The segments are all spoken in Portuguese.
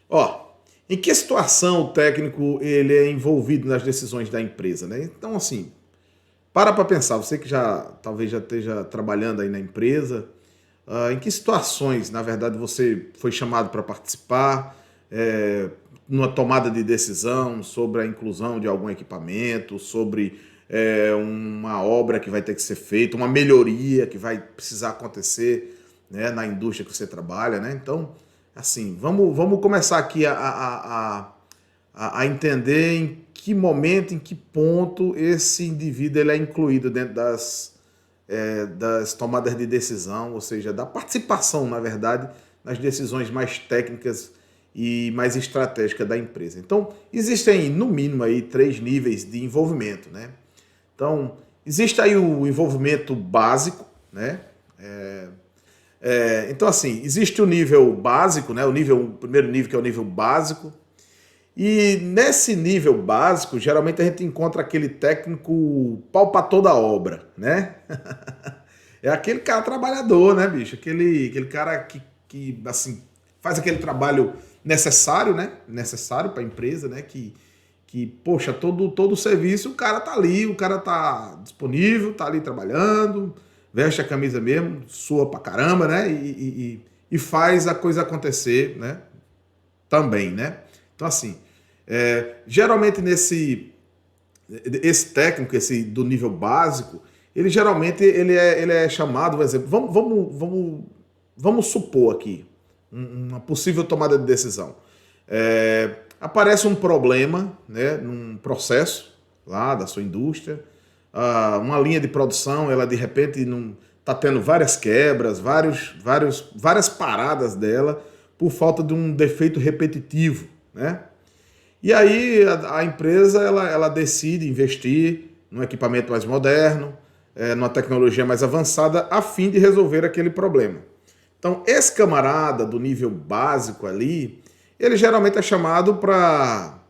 Ó, em que situação o técnico ele é envolvido nas decisões da empresa, né? Então, assim, para pensar, você que já talvez já esteja trabalhando aí na empresa, em que situações, na verdade, você foi chamado para participar, numa tomada de decisão sobre a inclusão de algum equipamento, sobre uma obra que vai ter que ser feita, uma melhoria que vai precisar acontecer, né, na indústria que você trabalha, né? Então, assim, vamos começar aqui a entender em que momento, em que ponto esse indivíduo ele é incluído dentro das tomadas de decisão, ou seja, da participação, na verdade, nas decisões mais técnicas e mais estratégicas da empresa. Então, existem, no mínimo, aí, 3 níveis de envolvimento, né? Então, existe aí o envolvimento básico, né? Então, assim, existe o nível básico, né? O primeiro nível, que é o nível básico. E nesse nível básico, geralmente a gente encontra aquele técnico pau para toda a obra, né? É aquele cara trabalhador, né, bicho? Aquele cara que assim, faz aquele trabalho necessário, né? Necessário para a empresa, né? Poxa, todo o serviço, o cara tá ali, o cara tá disponível, tá ali trabalhando, veste a camisa mesmo, sua pra caramba, né? E faz a coisa acontecer, né? Também, né? Então, assim, geralmente esse técnico, esse do nível básico, ele geralmente ele é chamado, por exemplo, vamos supor aqui uma possível tomada de decisão. Aparece um problema, né, num processo lá da sua indústria, uma linha de produção, ela de repente não está tendo várias quebras, várias paradas dela por falta de um defeito repetitivo, né? E aí a empresa ela decide investir num equipamento mais moderno, numa tecnologia mais avançada, a fim de resolver aquele problema. Então, esse camarada do nível básico ali, ele geralmente é chamado para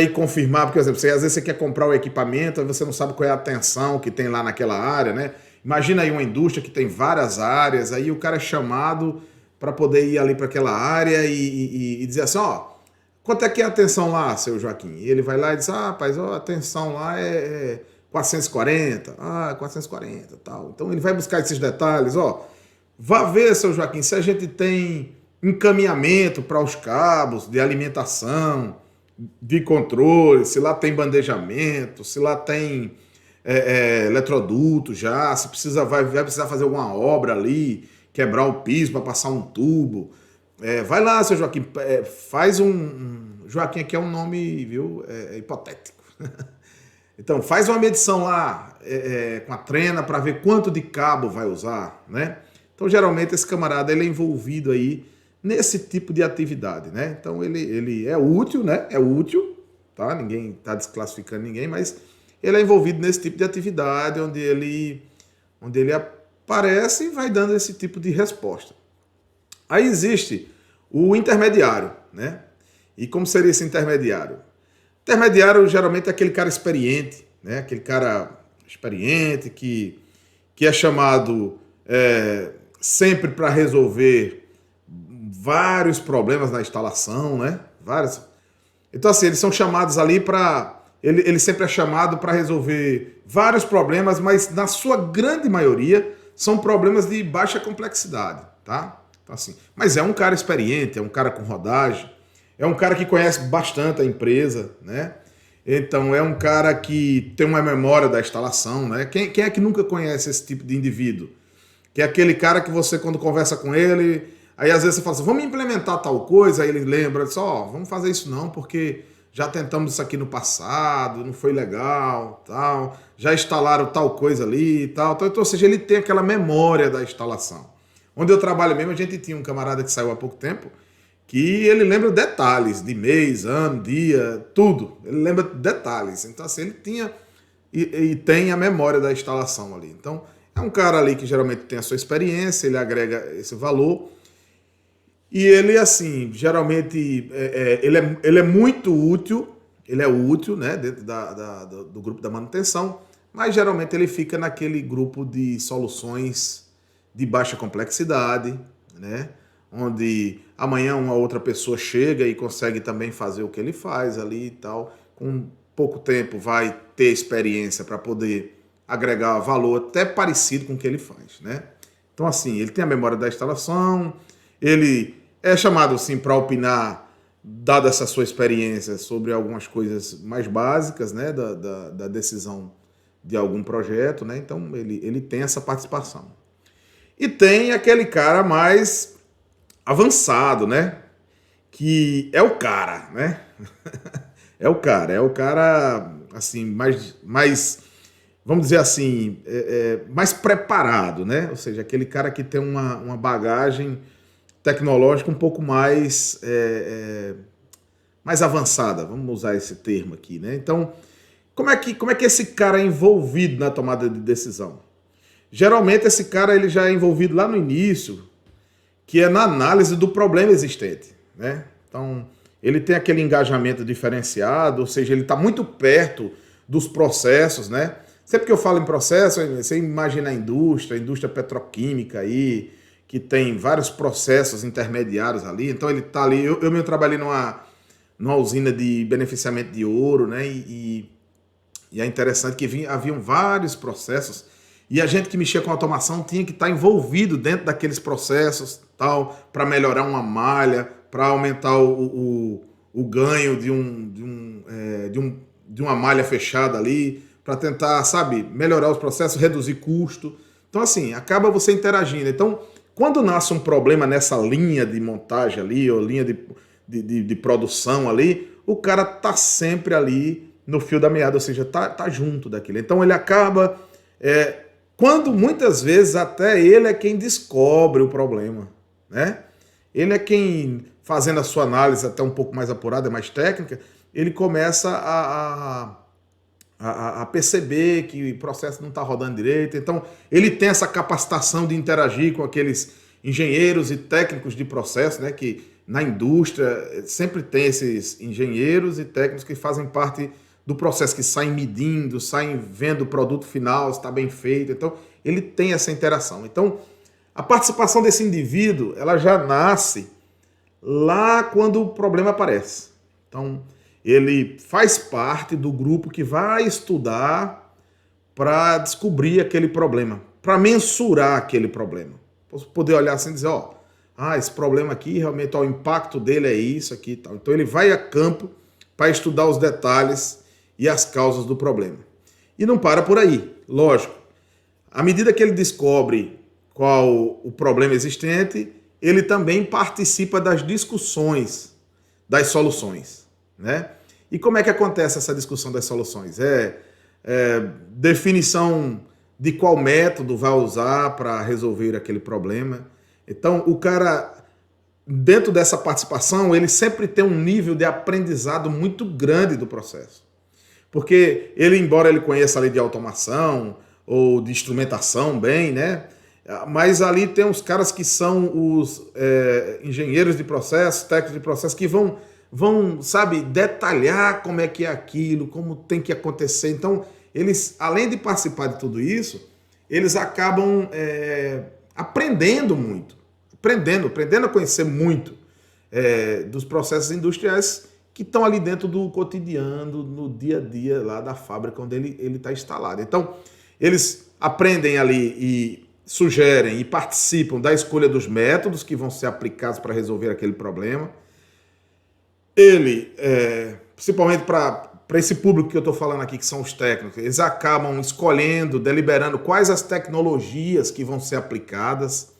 ir confirmar, porque, por exemplo, às vezes você quer comprar o equipamento, aí você não sabe qual é a tensão que tem lá naquela área, né? Imagina aí uma indústria que tem várias áreas, aí o cara é chamado para poder ir ali para aquela área e dizer assim, ó, quanto é que é a tensão lá, seu Joaquim? E ele vai lá e diz, rapaz, ó, a tensão lá é 440, 440 tal. Então ele vai buscar esses detalhes, ó. Vá ver, seu Joaquim, se a gente tem encaminhamento para os cabos de alimentação, de controle, se lá tem bandejamento, se lá tem eletroduto já, se vai precisar fazer alguma obra ali, quebrar o piso para passar um tubo. Vai lá, seu Joaquim, faz Joaquim aqui é um nome, viu, hipotético. Então, faz uma medição lá com a trena para ver quanto de cabo vai usar, né? Então, geralmente, esse camarada ele é envolvido aí nesse tipo de atividade, né? Então, ele é útil, né? É útil, tá? Ninguém está desclassificando ninguém, mas ele é envolvido nesse tipo de atividade onde ele aparece e vai dando esse tipo de resposta. Aí existe o intermediário, né? E como seria esse intermediário? Intermediário geralmente é aquele cara experiente, né? Aquele cara experiente que é chamado sempre para resolver vários problemas na instalação, né? Vários. Então, assim, eles são chamados ali para. Ele sempre é chamado para resolver vários problemas, mas na sua grande maioria são problemas de baixa complexidade, tá? Então, assim, mas é um cara experiente, é um cara com rodagem, é um cara que conhece bastante a empresa, né? Então, é um cara que tem uma memória da instalação, né? Quem é que nunca conhece esse tipo de indivíduo? Que é aquele cara que você, quando conversa com ele, aí às vezes você fala assim, vamos implementar tal coisa, aí ele lembra, diz, ó, vamos fazer isso não, porque já tentamos isso aqui no passado, não foi legal, tal, já instalaram tal coisa ali e tal. Então, ou seja, ele tem aquela memória da instalação. Onde eu trabalho mesmo, a gente tinha um camarada que saiu há pouco tempo, que ele lembra detalhes de mês, ano, dia, tudo. Ele lembra detalhes. Então, assim, ele tinha e tem a memória da instalação ali. Então, é um cara ali que geralmente tem a sua experiência, ele agrega esse valor. E ele, assim, geralmente, ele é muito útil, ele é útil, né, dentro do grupo da manutenção, mas geralmente ele fica naquele grupo de soluções de baixa complexidade, né, onde amanhã uma outra pessoa chega e consegue também fazer o que ele faz ali e tal. Com pouco tempo vai ter experiência para poder agregar valor até parecido com o que ele faz, né? Então, assim, ele tem a memória da instalação, ele é chamado, assim, para opinar, dada essa sua experiência, sobre algumas coisas mais básicas, né, da decisão de algum projeto, né? Então, ele tem essa participação. E tem aquele cara mais avançado, né? Que é o cara, né? É o cara, assim, mais vamos dizer assim, mais preparado, né? Ou seja, aquele cara que tem uma bagagem tecnológica um pouco mais avançada, vamos usar esse termo aqui, né? Então, como é que esse cara é envolvido na tomada de decisão? Geralmente esse cara ele já é envolvido lá no início, que é na análise do problema existente, né? Então, ele tem aquele engajamento diferenciado, ou seja, ele está muito perto dos processos, né? Sempre que eu falo em processo, você imagina a indústria petroquímica aí, que tem vários processos intermediários ali. Então ele está ali. Eu mesmo trabalhei numa usina de beneficiamento de ouro, né? E é interessante que haviam vários processos e a gente que mexia com automação tinha que estar envolvido dentro daqueles processos, tal, para melhorar uma malha, para aumentar o ganho de uma malha fechada ali, para tentar, sabe, melhorar os processos, reduzir custo. Então, assim, acaba você interagindo. Então, quando nasce um problema nessa linha de montagem ali, ou linha de produção ali, o cara tá sempre ali no fio da meada, ou seja, tá junto daquilo. Então, ele acaba... quando muitas vezes até ele é quem descobre o problema, né? Ele é quem, fazendo a sua análise até um pouco mais apurada, mais técnica, ele começa a perceber que o processo não está rodando direito. Então, ele tem essa capacitação de interagir com aqueles engenheiros e técnicos de processo, né? Que na indústria sempre tem esses engenheiros e técnicos que fazem parte do processo, que saem medindo, saem vendo o produto final, se está bem feito. Então, ele tem essa interação. Então, a participação desse indivíduo, ela já nasce lá quando o problema aparece. Então, ele faz parte do grupo que vai estudar para descobrir aquele problema, para mensurar aquele problema. Poder olhar assim e dizer, esse problema aqui, realmente, o impacto dele é isso aqui e tal. Então, ele vai a campo para estudar os detalhes e as causas do problema. E não para por aí, lógico. À medida que ele descobre qual o problema existente, ele também participa das discussões das soluções, né? E como é que acontece essa discussão das soluções? Definição de qual método vai usar para resolver aquele problema. Então, o cara, dentro dessa participação, ele sempre tem um nível de aprendizado muito grande do processo. Porque ele, embora ele conheça a lei de automação ou de instrumentação bem, né? Mas ali tem uns caras que são os engenheiros de processo, técnicos de processo, que vão, sabe, detalhar como é que é aquilo, como tem que acontecer. Então, eles, além de participar de tudo isso, eles acabam aprendendo muito, aprendendo a conhecer muito dos processos industriais que estão ali dentro do cotidiano, no dia a dia lá da fábrica onde ele está instalado. Então, eles aprendem ali e sugerem e participam da escolha dos métodos que vão ser aplicados para resolver aquele problema. Ele, principalmente para esse público que eu estou falando aqui, que são os técnicos, eles acabam escolhendo, deliberando quais as tecnologias que vão ser aplicadas,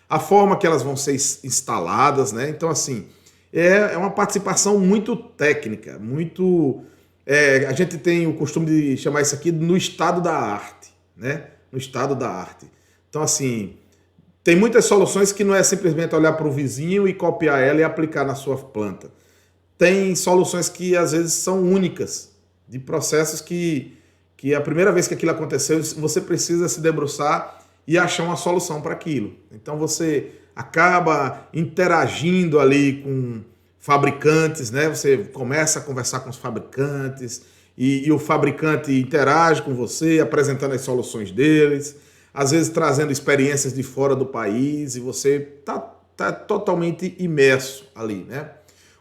a forma que elas vão ser instaladas, né? Então, assim, é uma participação muito técnica, muito... a gente tem o costume de chamar isso aqui no estado da arte, né? No estado da arte. Então, assim, tem muitas soluções que não é simplesmente olhar para o vizinho e copiar ela e aplicar na sua planta. Tem soluções que, às vezes, são únicas, de processos que a primeira vez que aquilo aconteceu, você precisa se debruçar e achar uma solução para aquilo. Então, você acaba interagindo ali com fabricantes, né? Você começa a conversar com os fabricantes e o fabricante interage com você, apresentando as soluções deles, às vezes trazendo experiências de fora do país, e você está tá totalmente imerso ali, né?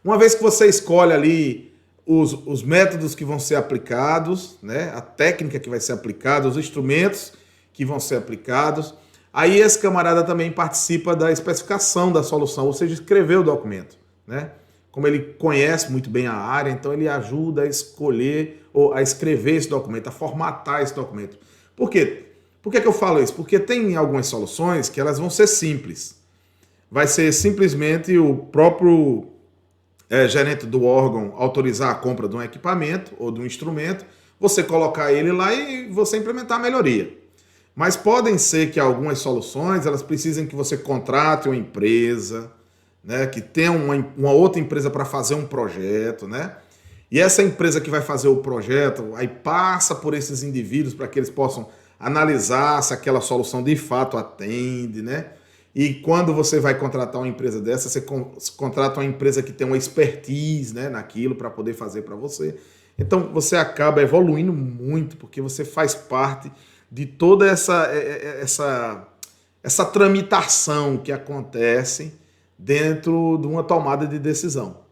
Uma vez que você escolhe ali os métodos que vão ser aplicados, né? A técnica que vai ser aplicada, os instrumentos que vão ser aplicados, aí esse camarada também participa da especificação da solução, ou seja, escrever o documento, né? Como ele conhece muito bem a área, então ele ajuda a escolher ou a escrever esse documento, a formatar esse documento. Por quê? Por que eu falo isso? Porque tem algumas soluções que elas vão ser simples. Vai ser simplesmente o próprio gerente do órgão autorizar a compra de um equipamento ou de um instrumento, você colocar ele lá e você implementar a melhoria. Mas podem ser que algumas soluções elas precisem que você contrate uma empresa, né, que tenha uma outra empresa para fazer um projeto, né? E essa empresa que vai fazer o projeto aí passa por esses indivíduos para que eles possam analisar se aquela solução de fato atende, né? E quando você vai contratar uma empresa dessa, você contrata uma empresa que tem uma expertise, né, naquilo para poder fazer para você. Então você acaba evoluindo muito porque você faz parte de toda essa tramitação que acontece dentro de uma tomada de decisão.